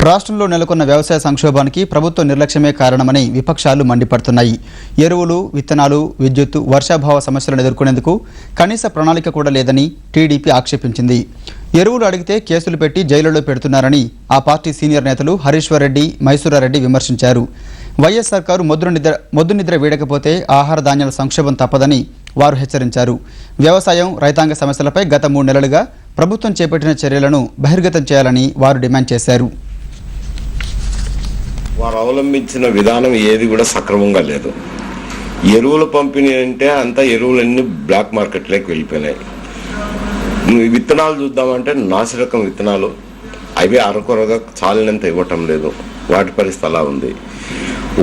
రాష్ట్రంలో నెలకొన్న వ్యవసాయ సంక్షోభానికి ప్రభుత్వ నిర్లక్ష్యమే కారణమని విపక్షాలు మండిపడుతున్నాయి. ఎరువులు, విత్తనాలు, విద్యుత్, వర్షాభావ సమస్యలను ఎదుర్కొనేందుకు కనీస ప్రణాళిక కూడా లేదని టీడీపీ ఆక్షేపించింది. ఎరువులు అడిగితే కేసులు పెట్టి జైలులో పెడుతున్నారని ఆ పార్టీ సీనియర్ నేతలు హరీశ్వర్ రెడ్డి, మైసూరారెడ్డి విమర్శించారు. వైఎస్ సర్కారు మొద్దు నిద్ర వీడకపోతే ఆహార ధాన్యాల సంక్షోభం తప్పదని వారు హెచ్చరించారు. వ్యవసాయం, రైతాంగ సమస్యలపై గత 3 నెలలుగా ప్రభుత్వం చేపట్టిన చర్యలను బహిర్గతం చేయాలని వారు డిమాండ్ చేశారు. వారు అవలంబించిన విధానం ఏది కూడా సక్రమంగా లేదు. ఎరువుల పంపిణీ అంటే అంతా ఎరువులన్నీ బ్లాక్ మార్కెట్లోకి వెళ్ళిపోయినాయి. విత్తనాలు చూద్దామంటే నాసిరకం విత్తనాలు అవి అరకొరగా చాలినంత ఇవ్వటం లేదు. వాటి పరిస్థితి అలా ఉంది.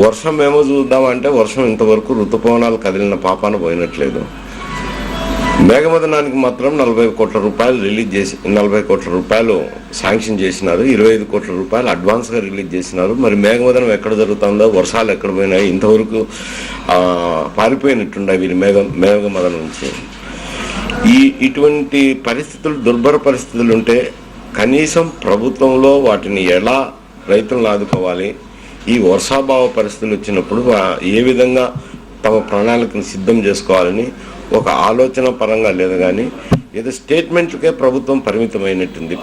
వర్షం ఏమో చూద్దామంటే వర్షం ఇంతవరకు ఋతుపవనాలు కదిలిన పాపాన పోయినట్లేదు. మేఘమదనానికి మాత్రం 40 కోట్ల రూపాయలు రిలీజ్ చేసి 40 కోట్ల రూపాయలు శాంక్షన్ చేసినారు. 25 కోట్ల రూపాయలు అడ్వాన్స్గా రిలీజ్ చేసినారు. మరి మేఘమదనం ఎక్కడ జరుగుతుందో, వర్షాలు ఎక్కడ పోయినాయి, ఇంతవరకు పారిపోయినట్టుండే వీరి మేఘమదనం నుంచి. ఇటువంటి పరిస్థితులు, దుర్భర పరిస్థితులు ఉంటే కనీసం ప్రభుత్వంలో వాటిని ఎలా రైతులను ఆదుకోవాలి, ఈ వర్షాభావ పరిస్థితులు వచ్చినప్పుడు ఏ విధంగా తమ ప్రణాళికను సిద్ధం చేసుకోవాలని ఒక ఆలోచన పరంగా లేదు. కానీ ఏదో స్టేట్మెంట్లకే ప్రభుత్వం పరిమితమైనట్టుంది.